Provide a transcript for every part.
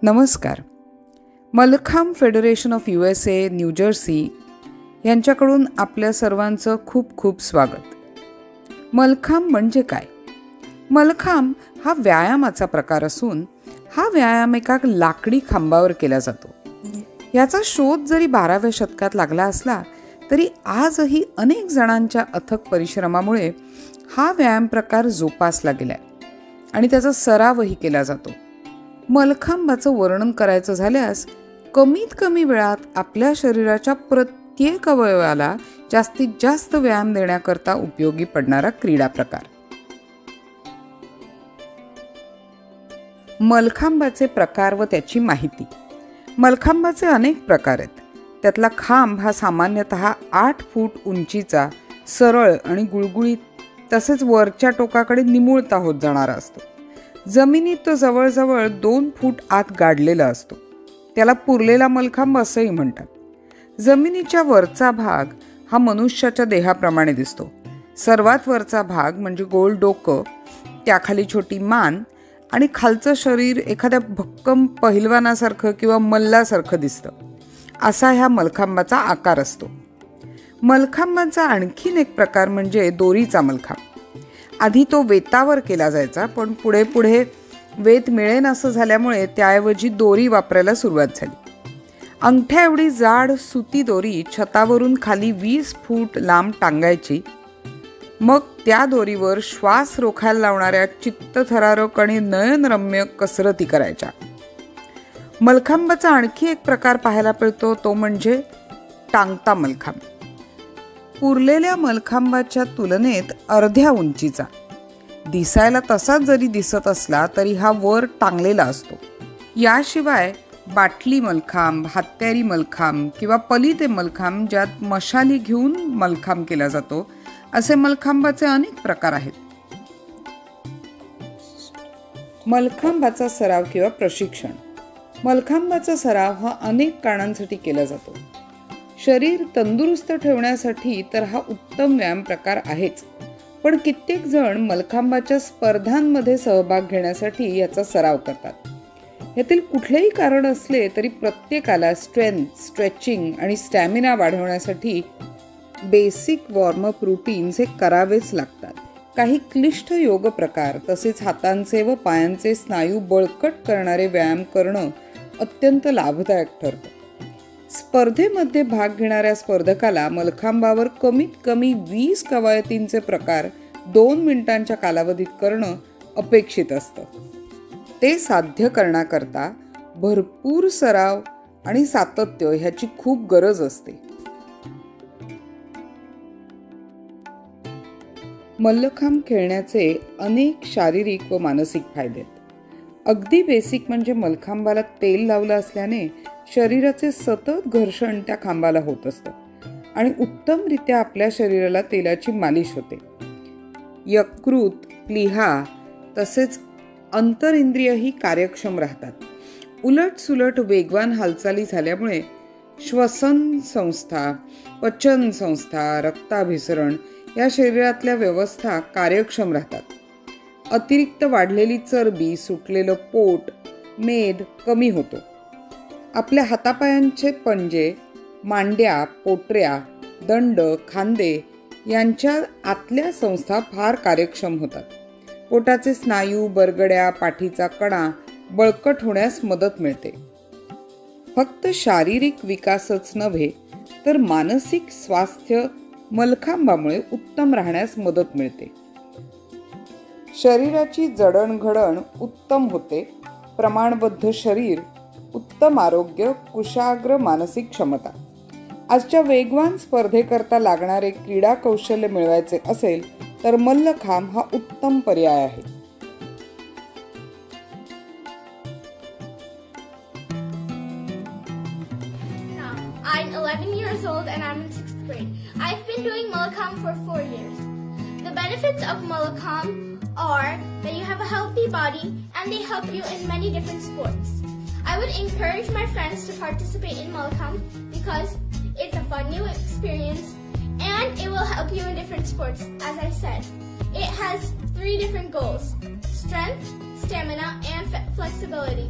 नमस्कार. Mallakhamb federation of USA New Jersey यांच्याकडून आपल्या सर्वांचं खूप खूप स्वागत. मलखांब म्हणजे काय? मलखांब हा व्यायामाचा प्रकार असून हा व्यायाम एका लाकडी खांबावर केला जातो. याचा शोध जरी 12व्या शतकात लागला असला तरी आजही अनेक जणांच्या अथक परिश्रमामुळे हा व्यायाम प्रकार जोपासला गेलाय आणि त्याचा सरावही केला जातो. मलखांबाचं वर्णन करायचं झाल्यास कमीत कमी वेळात आपल्या शरीराच्या प्रत्येक अवयवाला जास्तीत जास्त व्यायाम देण्याकरता उपयोगी पडणारा क्रीडा प्रकार. मलखांबाचे प्रकार व त्याची माहिती. मलखांबाचे अनेक प्रकार आहेत. त्यातला खांब हा सामान्यतः 8 फूट उंचीचा, सरळ आणि गुळगुळीत तसेच वरच्या टोकाकडे निमुळता होत जाणारा असतो. जमिनीत तो जवळजवळ 2 फूट आत गाडलेला असतो. त्याला पुरलेला मलखांब असंही म्हणतात. जमिनीच्या वरचा भाग हा मनुष्याच्या देहाप्रमाणे दिसतो. सर्वात वरचा भाग म्हणजे गोल डोकं, त्याखाली छोटी मान आणि खालचं शरीर एखाद्या भक्कम पहिलवानासारखं किंवा मल्लासारखं दिसतं. असा ह्या मलखांबाचा आकार असतो. मलखांबाचा आणखीन एक प्रकार म्हणजे दोरीचा मलखांब. आधी तो वेतावर केला जायचा, पण पुढे पुढे वेत मिळेन असं झाल्यामुळे त्याऐवजी दोरी वापरायला सुरुवात झाली. अंगठ्या एवढी जाड सुती दोरी छतावरून खाली 20 फूट लांब टांगायची. मग त्या दोरीवर श्वास रोखायला लावणाऱ्या चित्तथरारक आणि नयनरम्य कसरती करायच्या. मलखांबाचा आणखी एक प्रकार पाहायला मिळतो, तो म्हणजे टांगता मलखांब. पुरलेल्या मलखांबाच्या तुलनेत अर्ध्या उंचीचा, दिसायला तसाच जरी दिसत असला तरी हा वर टांगलेला असतो. याशिवाय बाटली मलखांब, हत्यारी मलखांब किंवा पलिते मलखांब, ज्यात मशाली घेऊन मलखांब केला जातो, असे मलखांबाचे अनेक प्रकार आहेत. मलखांबाचा सराव किंवा प्रशिक्षण. मलखांबाचा सराव हा अनेक कारणांसाठी केला जातो. शरीर तंदुरुस्त ठेवण्यासाठी तर हा उत्तम व्यायाम प्रकार आहेच, पण कित्येक जण मलखांबाच्या स्पर्धांमध्ये सहभाग घेण्यासाठी याचा सराव करतात. यातील कुठलेही कारण असले तरी प्रत्येकाला स्ट्रेंथ, स्ट्रेचिंग आणि स्टॅमिना वाढवण्यासाठी बेसिक वॉर्मअप रुटीन्स हे करावेच लागतात. काही क्लिष्ट योग प्रकार तसेच हातांचे व पायांचे स्नायू बळकट करणारे व्यायाम करणं अत्यंत लाभदायक ठरतं. स्पर्धेमध्ये भाग घेणाऱ्या स्पर्धकाला मलखांबावर कमीत कमी 20 कवायतींचे प्रकार 2 मिनिटांच्या कालावधीत करणं अपेक्षित असतं. ते साध्य करण्याकरता भरपूर सराव आणि सातत्य ह्याची खूप गरज असते. मल्लखांब खेळण्याचे अनेक शारीरिक व मानसिक फायदे आहेत. अगदी बेसिक म्हणजे मलखांबाला तेल लावलं असल्याने शरीराचे सतत घर्षण त्या खांबाला होत असतं आणि उत्तमरित्या आपल्या शरीराला तेलाची मालिश होते. यकृत, प्लीहा तसेच अंतरिंद्रियही कार्यक्षम राहतात. उलटसुलट वेगवान हालचाली झाल्यामुळे श्वसन संस्था, पचन संस्था, रक्ताभिसरण या शरीरातल्या व्यवस्था कार्यक्षम राहतात. अतिरिक्त वाढलेली चरबी, सुटलेलं पोट, मेद कमी होतो. आपल्या हातापायांचे पंजे, मांड्या, पोटऱ्या, दंड, खांदे यांच्या आतल्या संस्था फार कार्यक्षम होतात. पोटाचे स्नायू, बरगड्या, पाठीचा कणा बळकट होण्यास मदत मिळते. फक्त शारीरिक विकासच नव्हे तर मानसिक स्वास्थ्य मलखांबामुळे उत्तम राहण्यास मदत मिळते. शरीराची जडणघडण उत्तम होते. प्रमाणबद्ध शरीर, उत्तम आरोग्य, कुशाग्र मानसिक क्षमता. आजच्या वेगवान स्पर्धेकरता लागणारे क्रीडा कौशल्य मिळवायचे असेल तर मल्लखांब हा उत्तम पर्याय आहे. I'm 11 years old and I'm in 6th grade. I've been doing Mallakhamb for 4 years. The benefits of Mallakhamb are that you have a healthy body and they help you in many different sports. I would encourage my friends to participate in Mallakhamb because it's a fun new experience and it will help you in different sports. As I said, it has 3 different goals: strength, stamina, and flexibility.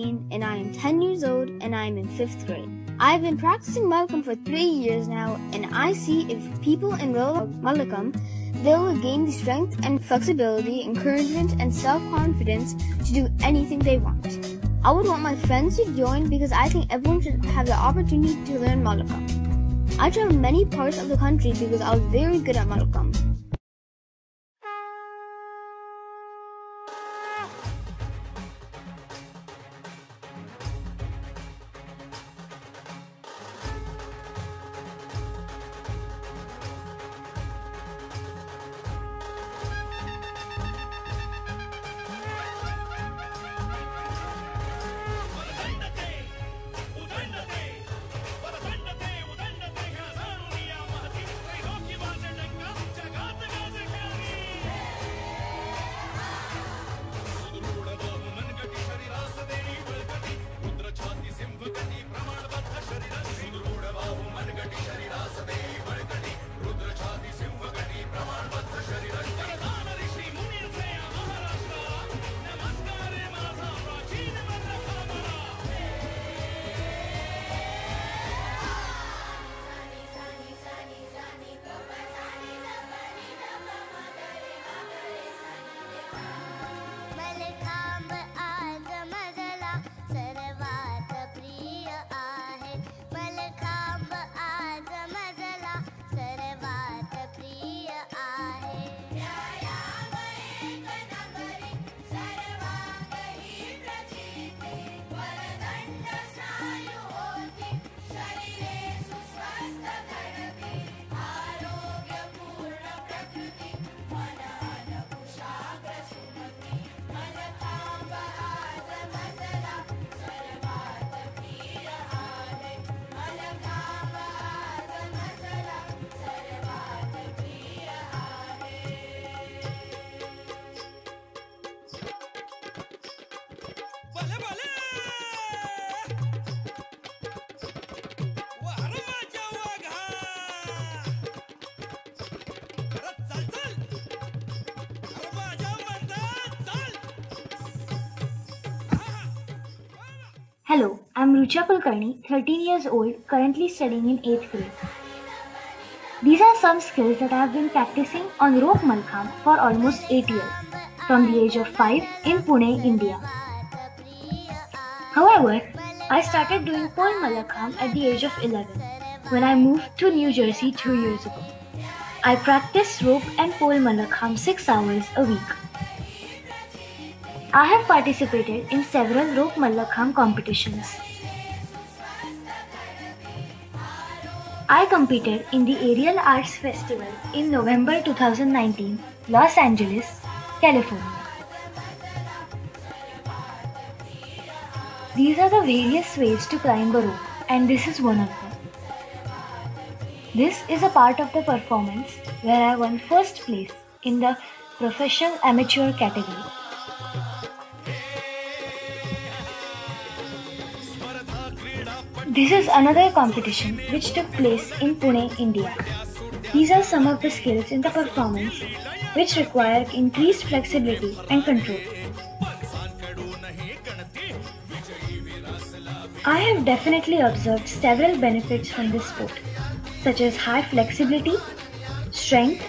13 and I am 10 years old and I am in 5th grade. I've been practicing Mallakhamb for 3 years now and I see if people enroll in Mallakhamb, they will gain the strength and flexibility, encouragement and self-confidence to do anything they want. I would want my friends to join because I think everyone should have the opportunity to learn Mallakhamb. I traveled many parts of the country because I was very good at Mallakhamb. Hello, I'm Rucha Kulkarni, 13 years old, currently studying in 8th grade. These are some skills that I have been practicing on rope Mallakhamb for almost 8 years, from the age of 5 in Pune, India. However, I started doing pole Mallakhamb at the age of 11, when I moved to New Jersey 2 years ago. I practice rope and pole Mallakhamb 6 hours a week. I have participated in several rope Mallakhamb competitions. I competed in the Aerial Arts Festival in November 2019, Los Angeles, California. These are the various ways to climb a rope, and this is one of them. This is a part of the performance where I won first place in the professional amateur category. This is another competition which took place in Pune, India. These are some of the skills in the performance which require increased flexibility and control. I have definitely observed several benefits from this sport, such as high flexibility, strength,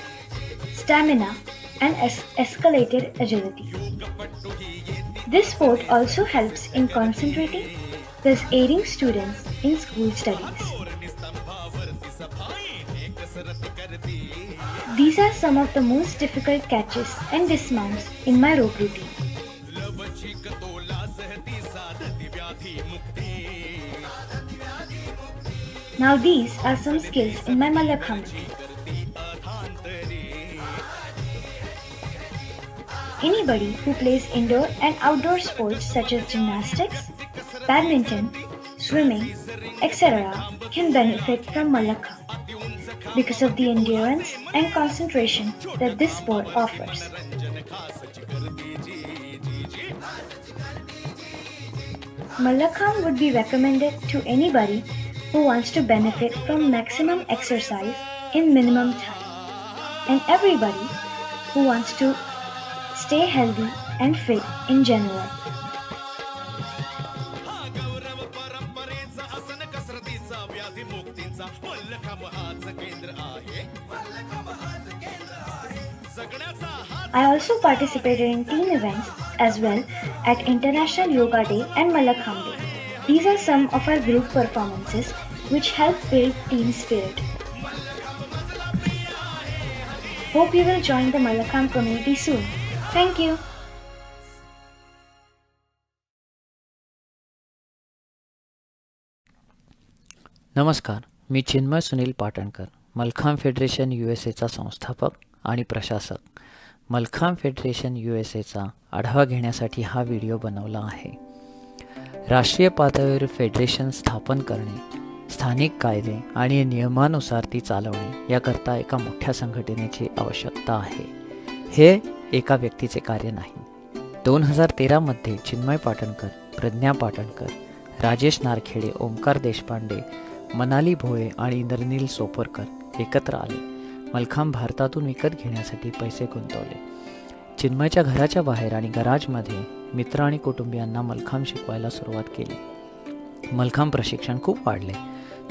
stamina, and escalated agility. This sport also helps in concentrating, thus aiding students in school studies. These are some of the most difficult catches and dismounts in my rope routine. Now these are some skills in my Mallakhamb routine. Anybody who plays indoor and outdoor sports such as gymnastics, badminton, swimming, etc. can benefit from Mallakhamb because of the endurance and concentration that this sport offers. Mallakhamb would be recommended to anybody who wants to benefit from maximum exercise in minimum time, and everybody who wants to stay healthy and fit in general. I also participated in team events as well at International Yoga Day and Mallakhambh Day. These are some of our group performances which help build team spirit. Hope you will join the Mallakhambh community soon. Thank you. नमस्कार, मी Chinmay Sunil Patankar, mallakhamb federation USA चा संस्थापक आणि प्रशासक. Mallakhamb federation USA चा आढावा घेण्यासाठी हा video बनवला आहे. राष्ट्रीय पातळीवर फेडरेशन स्थापन करणे, स्थानिक कायदे आणि नियमानुसार ती चालवणे याकरता एका मोठ्या संघटनेची आवश्यकता आहे. हे एका व्यक्तीचे कार्य नाही. 2013 मध्ये चिन्मय पाटणकर, प्रज्ञा पाटणकर, राजेश नारखेडे, ओमकार देशपांडे, मनाली भोळे आणि इंद्रनील सोपरकर एकत्र आले. मलखांब भारतातून विकत घेण्यासाठी पैसे गुंतवले. चिन्मयच्या घराच्या बाहेर आणि गराजमध्ये मित्र आणि कुटुंबियांना मलखांब शिकवायला सुरुवात केली. मलखांब प्रशिक्षण खूप वाढले.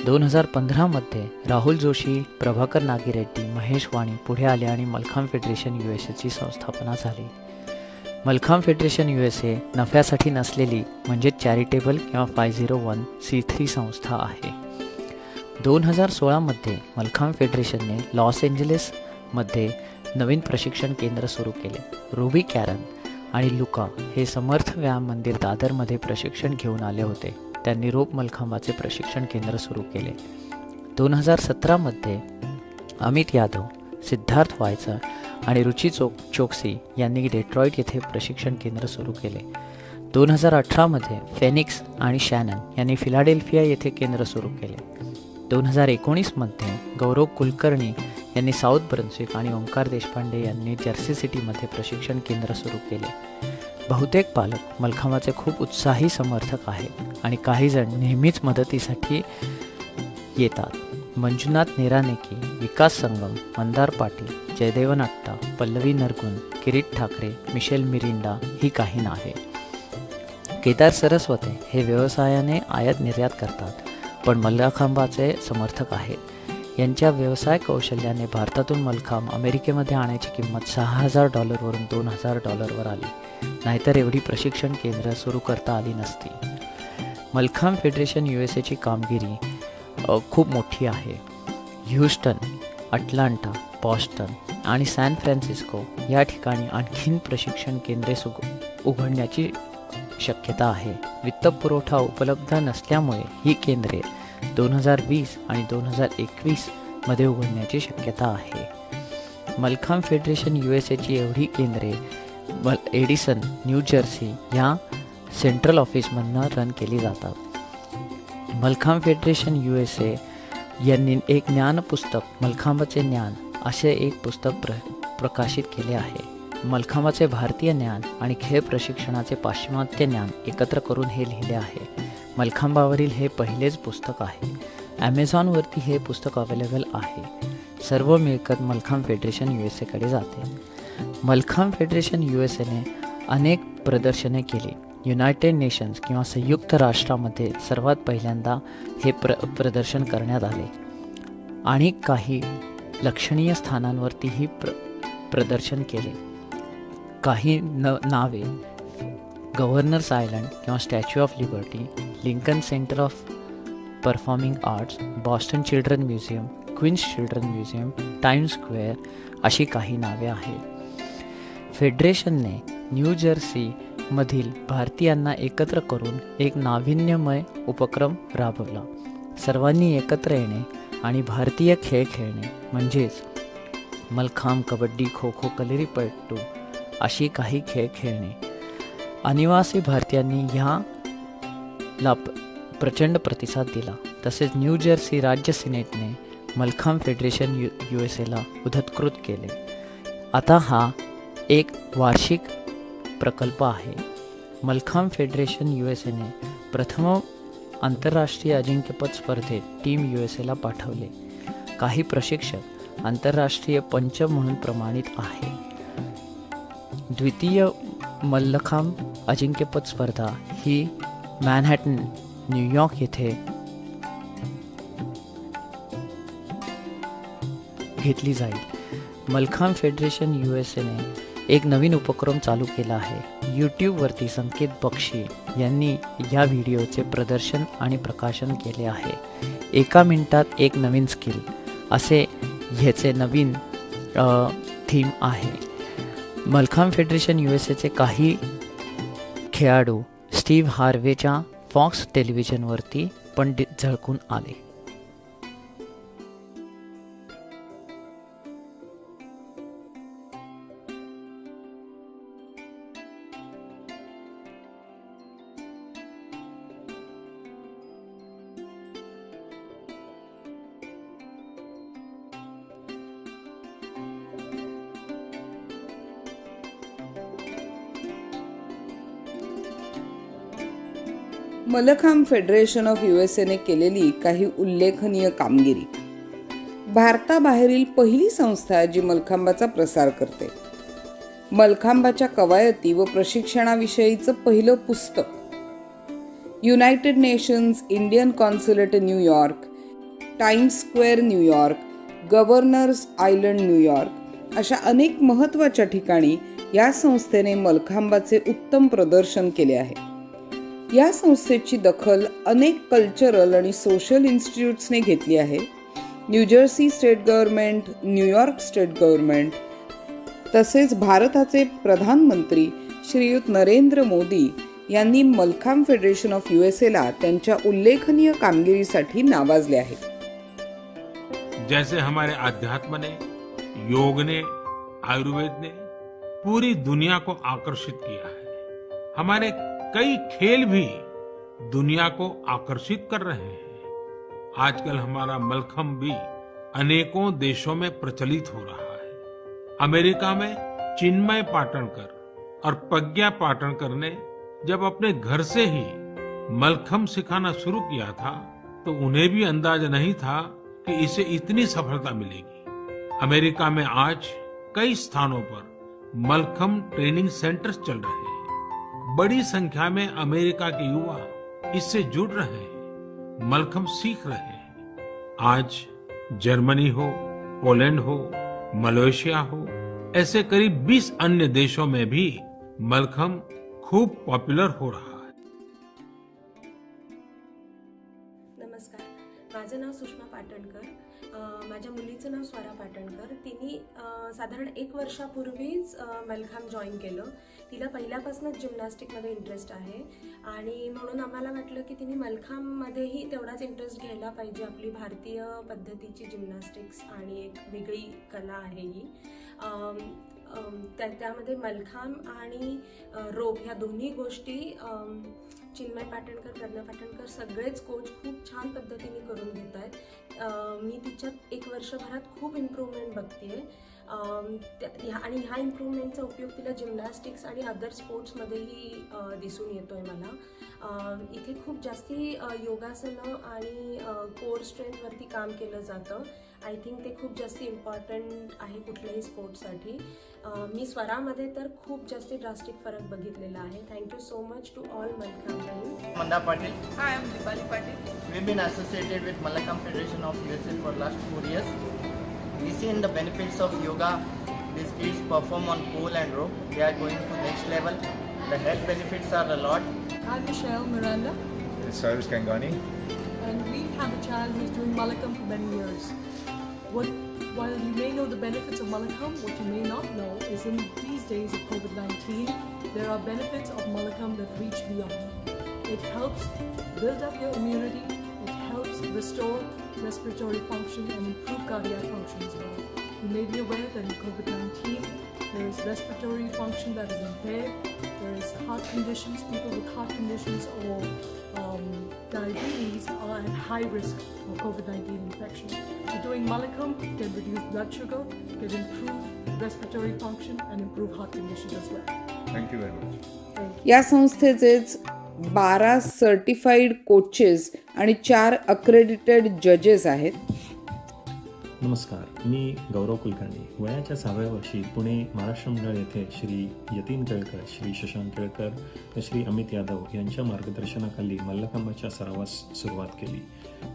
2015 मध्ये राहुल जोशी, प्रभाकर नागिरेड्डी, महेश वाणी पुढे आले आणि मलखांब फेडरेशन USA ची स्थापना झाली. मलखांब फेडरेशन USA नफ्यासाठी नसलेली म्हणजे चॅरिटेबल किंवा 501(c)(3) संस्था आहे. 2016 मध्ये मलखांब फेडरेशनने लॉस एंजलिसमध्ये नवीन प्रशिक्षण केंद्र सुरू केले. रुबी कॅरन आणि लुका हे समर्थ व्यायाम मंदिर दादरमध्ये प्रशिक्षण घेऊन आले होते. त्यांनी रोप मलखांबाचे प्रशिक्षण केंद्र सुरू केले. 2017 मध्ये अमित यादव, सिद्धार्थ वायचळ आणि रुची चोक्सी यांनी डेट्रॉईट येथे प्रशिक्षण केंद्र सुरू केले. 2018 मध्ये फेनिक्स आणि शॅनन यांनी फिलाडेल्फिया येथे केंद्र सुरू केले. 2019 मध्ये गौरव कुलकर्णी यांनी साऊथ ब्रन्सविक आणि ओमकार देशपांडे यांनी जर्सी सिटीमध्ये प्रशिक्षण केंद्र सुरू केले. बहुतेक पालक मलखांबाचे खूप उत्साही समर्थक आहेत आणि काही जण नेहमीच मदतीसाठी येतात. मंजुनाथ नेरानेकी, विकास संगम, मंदार पाटील, जयदेव नाट्टा, पल्लवी नरगुन, किरीट ठाकरे, मिशेल मिरिंडा ही काही नावे. केदार सरस्वते हे व्यवसायाने आयात निर्यात करतात पण मलखांबाचे समर्थक आहेत. यांच्या व्यवसाय कौशल्याने भारतातून मलखांब अमेरिकेमध्ये आणायची किंमत $6,000 वरून $2,000 आली. नाहीतर एवढी प्रशिक्षण केंद्र सुरू करता आली नसती. मलखांब फेडरेशन USA ची कामगिरी खूप मोठी आहे. ह्युस्टन, अटलांटा, बॉस्टन आणि सॅन फ्रान्सिस्को या ठिकाणी आणखीन प्रशिक्षण केंद्रे उघडण्याची शक्यता आहे. वित्तपुरवठा उपलब्ध नसल्यामुळे ही केंद्रे 2020 आणि 2021 मध्ये उघडण्याची शक्यता आहे. मलखांब फेडरेशन USA ची एवढी केंद्रे एडिसन, न्यू जर्सी या सेंट्रल ऑफिसमधनं रन केली जातात. मलखांब फेडरेशन USA यांनी एक ज्ञानपुस्तक मलखांबाचे ज्ञान असे एक पुस्तक प्रकाशित केले आहे. मलखांबाचे भारतीय ज्ञान आणि खेळ प्रशिक्षणाचे पाश्चिमात्य ज्ञान एकत्र करून हे लिहिले आहे. मलखांबावरील हे पहिलेच पुस्तक आहे. ॲमेझॉनवरती हे पुस्तक अवेलेबल आहे. सर्व मिळकत मलखांब फेडरेशन USA कडे जाते. मलखांब फेडरेशन USA ने अनेक प्रदर्शने केली. युनायटेड नेशन्स किंवा संयुक्त राष्ट्रामध्ये सर्वात पहिल्यांदा हे प्रदर्शन करण्यात आले आणि काही लक्षणीय स्थानांवरतीही प्रदर्शन केले. काही नावे गव्हर्नर्स आयलंड किंवा statue of liberty, Lincoln center of performing arts, Boston children museum, Queens children museum, Times square अशी काही नावे आहेत. फेडरेशनने न्यू जर्सी मधील भारतीयांना एकत्र करून एक नाविन्यमय उपक्रम राबवला. सर्वांनी एकत्र येणे आणि भारतीय खेळ खेळणे म्हणजेच मलखांब, कबड्डी, खो खो, कलेरीपयट्टू अशी काही खेळ खेळणे. अनिवासी भारतीयांनी ह्याला प्रचंड प्रतिसाद दिला. तसेच न्यू जर्सी राज्य सिनेटने मलखांब फेडरेशन USA उद्धृत केले. आता हा एक वार्षिक प्रकल्प आहे. मलखांब फेडरेशन USA ने प्रथम आंतरराष्ट्रीय अजिंक्यपद स्पर्धेत टीम USA पाठवले. काही प्रशिक्षक आंतरराष्ट्रीय पंच म्हणून प्रमाणित आहे. द्वितीय मल्लखांब अजिंक्यपद स्पर्धा ही मॅनहॅटन, न्यूयॉर्क येथे घेतली जाईल। मलखांब फेडरेशन USAने एक नवीन उपक्रम चालू केला आहे। यूट्यूबवरती संकेत बक्षी यांनी या व्हिडिओचे प्रदर्शन आणि प्रकाशन केले आहे। 1 मिनिटात एक नवीन स्किल असे ह्याचे नवीन थीम आहे। मलखांब फेडरेशन USAचे काही खेळाडू स्टीव्ह हार्वेच्या फॉक्स टेलिव्हिजनवरती पण झळकून आले। मलखांब फेडरेशन ऑफ USAने केलेली काही उल्लेखनीय कामगिरी। भारताबाहेरील पहिली संस्था जी मलखांबाचा प्रसार करते। मलखांबाच्या कवायती व प्रशिक्षणाविषयीचं पहिलं पुस्तक। United nations Indian consulate New York, times square New York, governor's island New York अशा अनेक महत्त्वाच्या ठिकाणी या संस्थेने मलखांबाचे उत्तम प्रदर्शन केले आहे। या संस्थेची दखल अनेक कल्चरल आणि सोशल इन्स्टिट्यूट्सने घेतली आहे। New Jersey state government, New York state government तसेच भारताचे प्रधानमंत्री श्रीयुत नरेंद्र मोदी यांनी मलखांब फेडरेशन ऑफ USAला त्यांच्या उल्लेखनीय कामगिरीसाठी नावाजले आहे। जैसे हमारे अध्यात्म ने, योग ने, आयुर्वेद ने पूरी दुनिया को आकर्षित किया है, हमारे कई खेल भी दुनिया को आकर्षित कर रहे हैं। आजकल हमारा मलखम्ब भी अनेकों देशों में प्रचलित हो रहा है। अमेरिका में चिन्मय पाटणकर और प्रज्ञा पाटणकर ने जब अपने घर से ही मलखम्ब सिखाना शुरू किया था तो उन्हें भी अंदाजा नहीं था कि इसे इतनी सफलता मिलेगी। अमेरिका में आज कई स्थानों पर मलखम्ब ट्रेनिंग सेंटर्स चल रहे हैं। बड़ी संख्या में अमेरिका के युवा इससे जुड़ रहे हैं, मलखम्ब सीख रहे हैं। आज जर्मनी हो, पोलैंड हो, मलेशिया हो, ऐसे करीब 20 अन्य देशों में भी मलखम्ब खूब पॉप्युलर हो रहा है। नमस्कार, माझं नाव सुषमा पाटणकर, माझ्या मुलीचं नाव स्वरा पाटणकर। तिने साधारण 1 वर्षापूर्वीच मलखांब जॉईन केलं। तिला पहिल्यापासूनच जिम्नॅस्टिकमध्ये इंटरेस्ट आहे आणि म्हणून आम्हाला वाटलं की तिने मलखांबमध्येही तेवढाच इंटरेस्ट घ्यायला पाहिजे। आपली भारतीय पद्धतीची जिम्नॅस्टिक्स आणि एक वेगळी कला आहे ही। त्यामध्ये मलखांब आणि रोप ह्या दोन्ही गोष्टी चिन्मय पाटणकर, प्रज्ञा पाटणकर सगळेच कोच खूप छान पद्धतीने करून घेत आहेत। मी तिच्यात 1 वर्षभरात खूप इम्प्रूव्हमेंट बघतेय आणि ह्या इम्प्रूव्हमेंटचा उपयोग तिला जिम्नॅस्टिक्स आणि अदर स्पोर्ट्समध्येही दिसून येतोय मला। इथे खूप जास्ती योगासनं आणि कोर स्ट्रेंथवरती काम केलं जातं। आय थिंक ते खूप जास्ती इम्पॉर्टंट आहे कुठल्याही स्पोर्ट्ससाठी। मी स्वरामध्ये तर खूप जास्ती ड्रास्टिक फरक बघितलेला आहे। Thank you so much to all mallakhamb team. Manda Patil. Hi, I'm Dipali Patil. We've been associated with Mallakhamb Federation of USA for last 4 years. We see in the benefits of yoga. These kids perform on pole and rope. They are going to next level. The health benefits are a lot. I'm Michelle Miranda, This is Cyrus Gangani. and we have a child who's doing Mallakhamb for many years. While you may know the benefits of Mallakhamb, what you may not know is in these days of COVID-19, there are benefits of Mallakhamb that reach beyond. It helps build up your immunity, it helps restore respiratory function and improve cardiac function as well. You may be aware that in COVID-19, there is respiratory function that is impaired, there is heart conditions, people with heart conditions or diabetes are at high risk for COVID-19 infection. So doing Mallakhamb can reduce blood sugar, can improve respiratory function and improve heart conditions as well. Thank you very much. या संस्थेचेच 12 certified coaches आणि 4 accredited जजेस आहेत। नमस्कार, मी गौरव कुलकर्णी. वयाच्या 6व्या वर्षी पुणे महाराष्ट्र मंडळ येथे श्री यतीन केळकर, श्री शशांक केळकर व श्री अमित यादव यांच्या मार्गदर्शनाखाली मल्लखांबाच्या सरावास सुरुवात केली.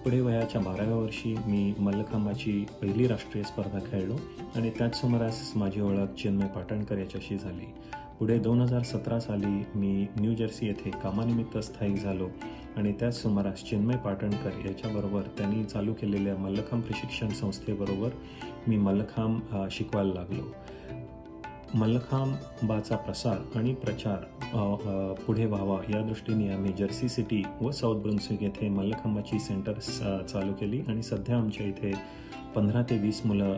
पुढे वयाच्या 12व्या वर्षी मी मल्लखांबाची पहिली राष्ट्रीय स्पर्धा खेळलो आणि त्याच सुमारास माझी ओळख चिन्मय पाटणकर याच्याशी झाली. पुढे 2017 साली मी न्यू जर्सी येथे कामानिमित्त स्थायिक झालो आणि त्याच सुमारास चिन्मय पाटणकर याच्याबरोबर त्यांनी चालू केलेल्या मल्लखांब प्रशिक्षण संस्थेबरोबर मी मल्लखांब शिकवायला लागलो. मल्लखांबाचा प्रसार आणि प्रचार पुढे व्हावा या दृष्टीने आम्ही जर्सी सिटी व साऊथ ब्रुन्सविक येथे मल्लखांबाची सेंटर्स चालू केली आणि सध्या आमच्या इथे 15 ते 20 मुलं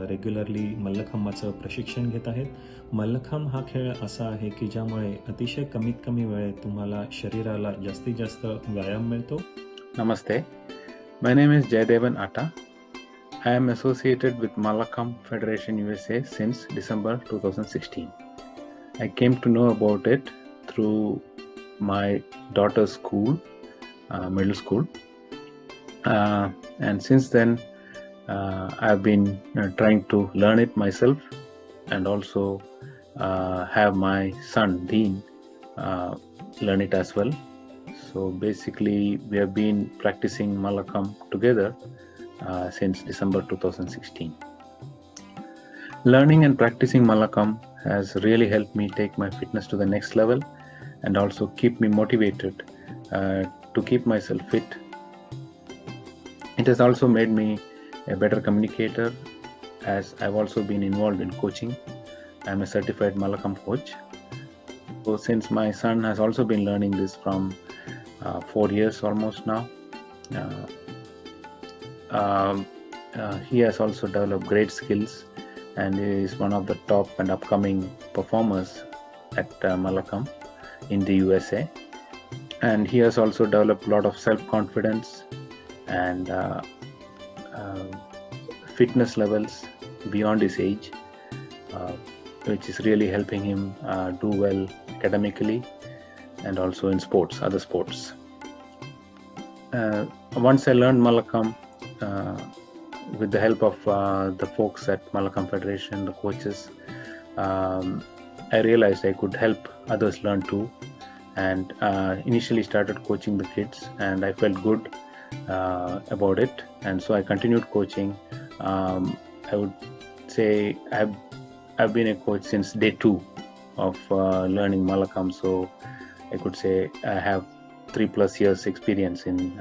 रेग्युलरली मल्लखांबाचं प्रशिक्षण घेत आहेत. मल्लखांब हा खेळ असा आहे की ज्यामुळे अतिशय कमीत कमी वेळेत तुम्हाला शरीराला जास्तीत जास्त व्यायाम मिळतो. Namaste. My name is Jaydevan Atta. I am associated with Mallakhamb Federation USA since December 2016. I came to know about it through my daughter's school, middle school. And since then, I've been trying to learn it myself and also have my son Dean learn it as well. So basically we have been practicing Mallakhamb together since December 2016. Learning and practicing Mallakhamb has really helped me take my fitness to the next level and also keep me motivated to keep myself fit. It has also made me a better communicator as I've also been involved in coaching. I'm a certified Mallakhamb coach. So since my son has also been learning this from 4 years almost now, he has also developed great skills and is one of the top and upcoming performers at Mallakhamb in the USA. And he has also developed a lot of self-confidence and fitness levels beyond his age, which is really helping him do well academically and also in sports, other sports. Once I learned Mallakhamb with the help of the folks at Mallakhamb Federation, the coaches, I realized I could help others learn too, and initially started coaching the kids, and I felt good about it, and so I continued coaching. I would say I've been a coach since day 2 of learning Mallakhamb, so I could say I have 3+ years experience in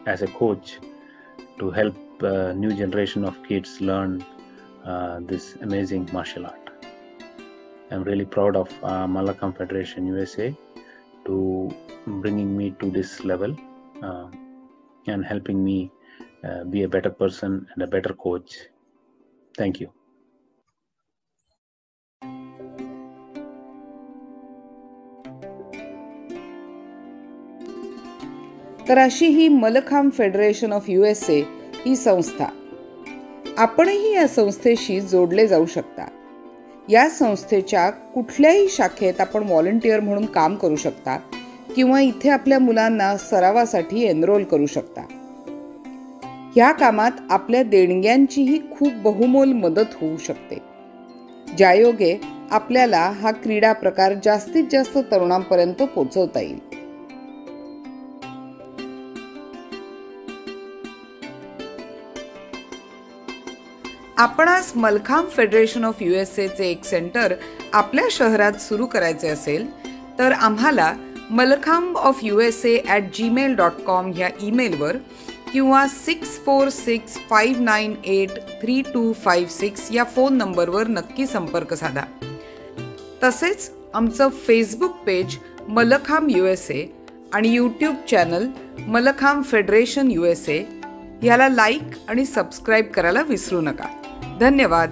as a coach to help new generation of kids learn this amazing martial art. I'm really proud of Mallakhamb Federation USA to bringing me to this level and helping me be a better person and a better coach. Thank you. तर अशी ही mallakhamb federation of USA ही संस्था. आपणही या संस्थेशी जोडले जाऊ शकता. या संस्थेच्या कुठल्याही शाखेत आपण व्हॉलंटियर म्हणून काम करू शकता किंवा इथे आपल्या मुलांना सरावासाठी एनरोल करू शकता. या कामात आपल्या देणग्यांचीही खूप बहुमोल मदत होऊ शकते, ज्यायोगे आपल्याला हा क्रीडा प्रकार जास्तीत जास्त तरुणांपर्यंत पोहोचवता येईल. आपणास मल्लखांब फेडरेशन ऑफ USA चे एक सेंटर आपल्या शहरात सुरू करायचे असेल तर आम्हाला mallakhambofusa@gmail.com ह्या ईमेलवर किंवा 6465983256 या फोन नंबरवर नक्की संपर्क साधा. तसेच आमचं फेसबुक पेज मल्लखांब USA आणि YouTube channel mallakhamb federation USA याला लाईक आणि सबस्क्राईब करायला विसरू नका. धन्यवाद.